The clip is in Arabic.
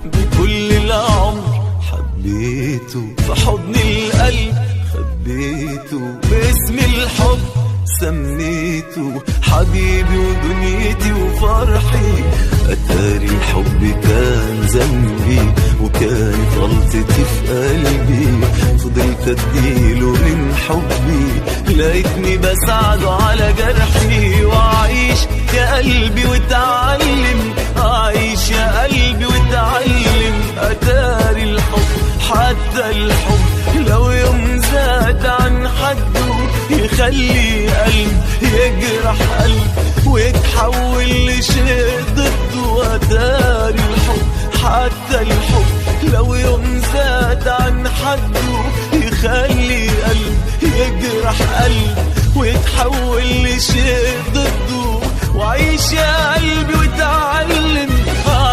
بكل العمر حبيته، في حضن القلب خبيته، باسم الحب سميته حبيبي ودنيتي وفرحي. أتاري الحب كان ذنبي وكانت غلطتي في قلبي، فضلت اديله من حبي لقيتني بساعده على جرحي. وأعيش يا قلبي وتعلم، أعيش يا قلبي وتعلم. أتاري الحب حتى الحب لو يوم زاد عن حده يخلي قلب يجرح قلب ويتحول لشيء ضده. أتاري الحب حتى الحب لو يوم زاد عن حده يخلي قلب يجرح قلب ويتحول لشيء ضده. وعيش يا